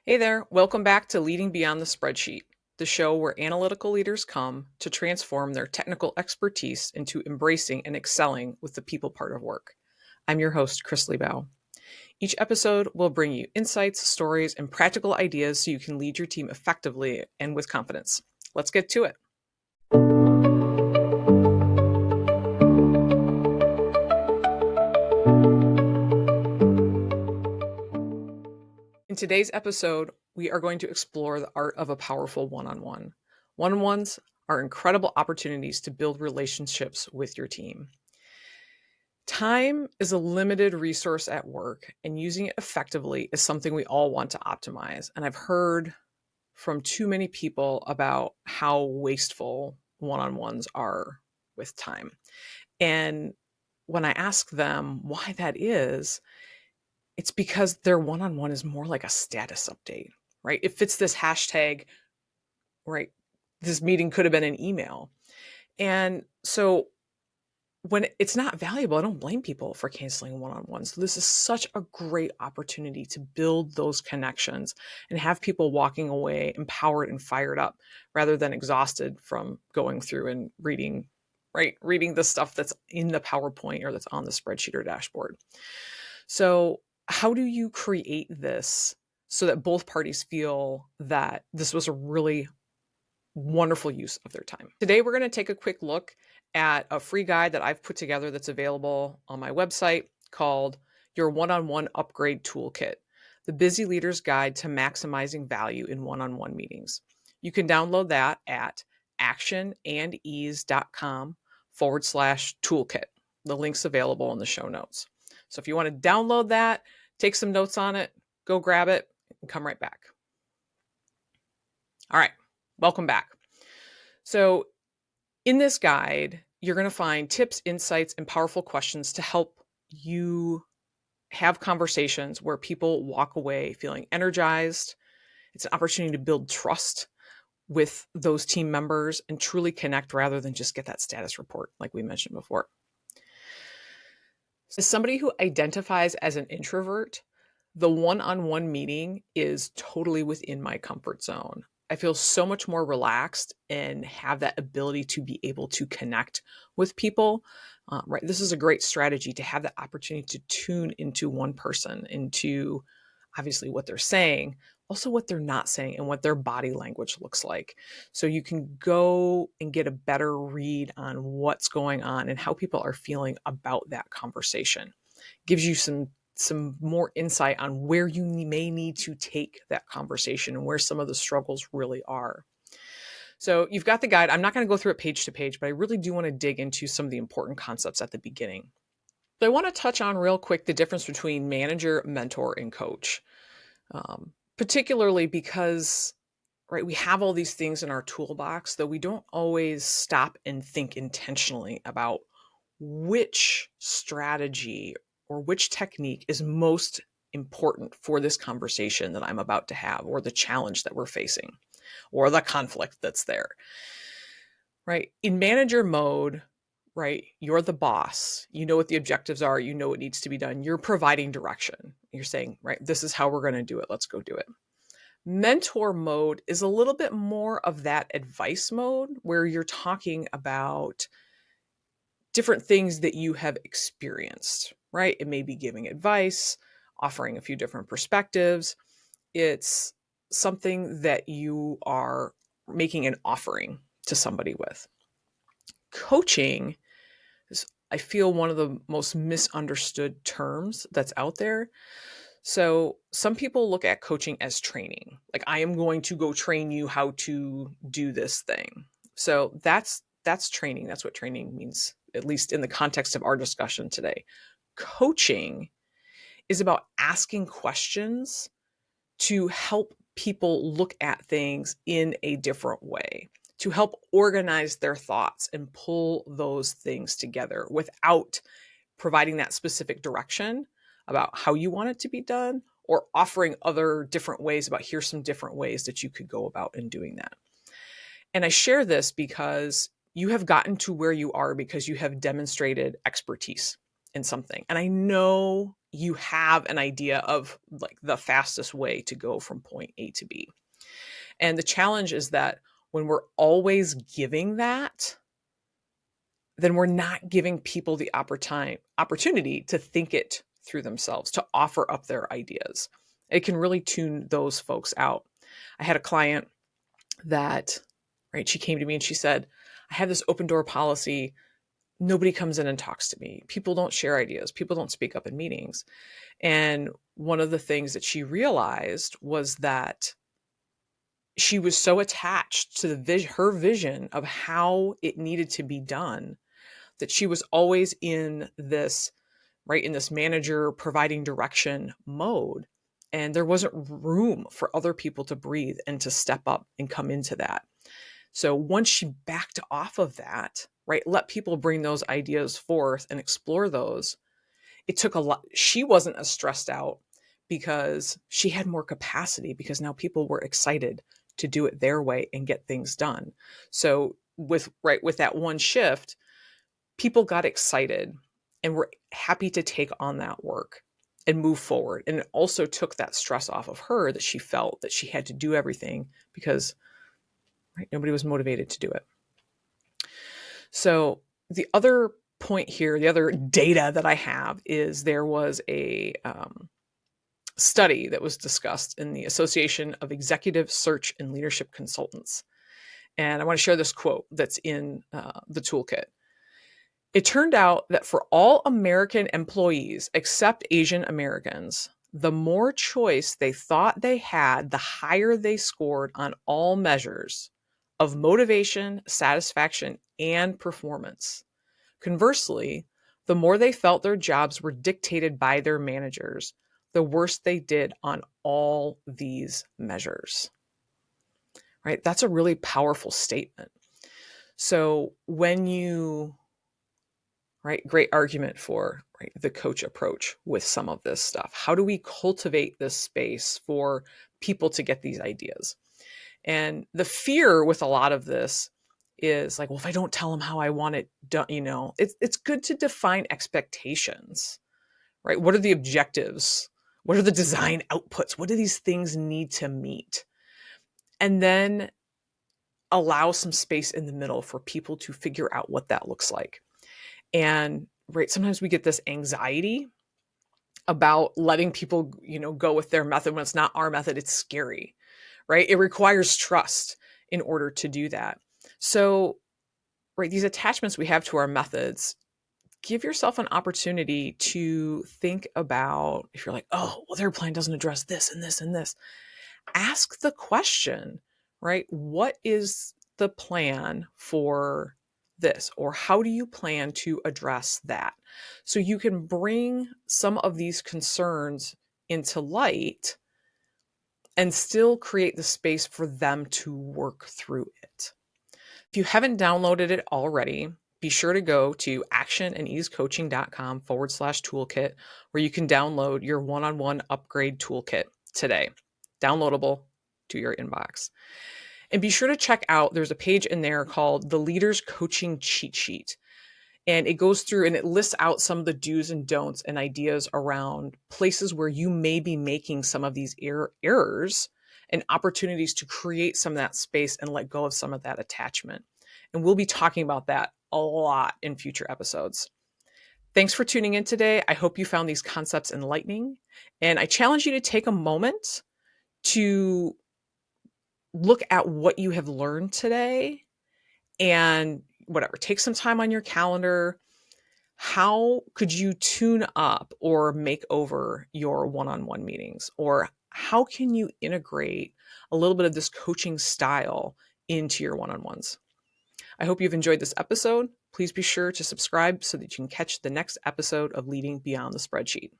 Hey there, welcome back to Leading Beyond the Spreadsheet, the show where analytical leaders come to transform their technical expertise into embracing and excelling with the people part of work. I'm your host, Kris Liebau. Each episode will bring you insights, stories, and practical ideas so you can lead your team effectively and with confidence. Let's get to it. In today's episode, we are going to explore the art of a powerful one-on-one. One-on-ones are incredible opportunities to build relationships with your team. Time is a limited resource at work, and using it effectively is something we all want to optimize. And I've heard from too many people about how wasteful one-on-ones are with time. And when I ask them why that is, it's because their one-on-one is more like a status update, right? It fits this hashtag, right? This meeting could have been an email. And so when it's not valuable, I don't blame people for canceling one-on-ones. So this is such a great opportunity to build those connections and have people walking away empowered and fired up rather than exhausted from going through and reading the stuff that's in the PowerPoint or that's on the spreadsheet or dashboard. So how do you create this so that both parties feel that this was a really wonderful use of their time? Today, we're going to take a quick look at a free guide that I've put together that's available on my website called Your One-on-One Upgrade Toolkit, the Busy Leader's Guide to Maximizing Value in One-on-One Meetings. You can download that at actionandease.com/toolkit. The link's available in the show notes. So if you want to download that, take some notes on it, go grab it, and come right back. All right, welcome back. So in this guide, you're going to find tips, insights, and powerful questions to help you have conversations where people walk away feeling energized. It's an opportunity to build trust with those team members and truly connect rather than just get that status report like we mentioned before. As somebody who identifies as an introvert, the one-on-one meeting is totally within my comfort zone. I feel so much more relaxed and have that ability to be able to connect with people. Right, this is a great strategy to have that opportunity to tune into one person, into obviously what they're saying, also what they're not saying, and what their body language looks like. So you can go and get a better read on what's going on and how people are feeling about that conversation. Gives you some more insight on where you may need to take that conversation and where some of the struggles really are. So you've got the guide. I'm not going to go through it page to page, but I really do want to dig into some of the important concepts at the beginning. So I want to touch on real quick the difference between manager, mentor, and coach, particularly because right, we have all these things in our toolbox, though we don't always stop and think intentionally about which strategy or which technique is most important for this conversation that I'm about to have, or the challenge that we're facing, or the conflict that's there. Right? In manager mode, right, you're the boss. You know what the objectives are. You know what needs to be done. You're providing direction. You're saying, right, this is how we're going to do it. Let's go do it. Mentor mode is a little bit more of that advice mode where you're talking about different things that you have experienced, right? It may be giving advice, offering a few different perspectives. It's something that you are making an offering to somebody with. Coaching is, I feel, one of the most misunderstood terms that's out there. So some people look at coaching as training. Like, I am going to go train you how to do this thing. So that's training. That's what training means, at least in the context of our discussion today. Coaching is about asking questions to help people look at things in a different way, to help organize their thoughts and pull those things together without providing that specific direction about how you want it to be done, or offering other different ways about here's some different ways that you could go about in doing that. And I share this because you have gotten to where you are because you have demonstrated expertise in something. And I know you have an idea of like the fastest way to go from point A to B. And the challenge is that when we're always giving that, then we're not giving people the opportunity to think it through themselves, to offer up their ideas. It can really tune those folks out. I had a client that, right, she came to me and she said, I have this open door policy. Nobody comes in and talks to me. People don't share ideas. People don't speak up in meetings. And one of the things that she realized was that she was so attached to her vision of how it needed to be done that she was always in this, right, in this manager providing direction mode. And there wasn't room for other people to breathe and to step up and come into that. So once she backed off of that, right, let people bring those ideas forth and explore those, it took a lot. She wasn't as stressed out because she had more capacity, because now people were excited to do it their way and get things done. So with that one shift, people got excited and were happy to take on that work and move forward. And it also took that stress off of her, that she felt that she had to do everything because, right, nobody was motivated to do it. So the other point here, the other data that I have is there was a study that was discussed in the Association of Executive Search and Leadership Consultants. And I want to share this quote that's in the toolkit. It turned out that for all American employees except Asian Americans, the more choice they thought they had, the higher they scored on all measures of motivation, satisfaction, and performance. Conversely, the more they felt their jobs were dictated by their managers, the worse they did on all these measures. Right? That's a really powerful statement. So when you, right, great argument for, right, the coach approach with some of this stuff. How do we cultivate this space for people to get these ideas? And the fear with a lot of this is like, well, if I don't tell them how I want it done, it's good to define expectations, right? What are the objectives? What are the design outputs? What do these things need to meet? And then allow some space in the middle for people to figure out what that looks like. And right, sometimes we get this anxiety about letting people, go with their method when it's not our method. It's scary, right? It requires trust in order to do that. So, right, these attachments we have to our methods, give yourself an opportunity to think about, if you're like, oh, well, their plan doesn't address this and this and this. Ask the question, right? What is the plan for this? Or how do you plan to address that? So you can bring some of these concerns into light and still create the space for them to work through it. If you haven't downloaded it already, be sure to go to actionandeasecoaching.com/toolkit, where you can download your one-on-one upgrade toolkit today. Downloadable to your inbox. And be sure to check out, there's a page in there called the Leaders Coaching Cheat Sheet. And it goes through and it lists out some of the do's and don'ts and ideas around places where you may be making some of these errors and opportunities to create some of that space and let go of some of that attachment. And we'll be talking about that a lot in future episodes. Thanks for tuning in today. I hope you found these concepts enlightening. And I challenge you to take a moment to look at what you have learned today and take some time on your calendar. How could you tune up or make over your one-on-one meetings? Or how can you integrate a little bit of this coaching style into your one-on-ones? I hope you've enjoyed this episode. Please be sure to subscribe so that you can catch the next episode of Leading Beyond the Spreadsheet.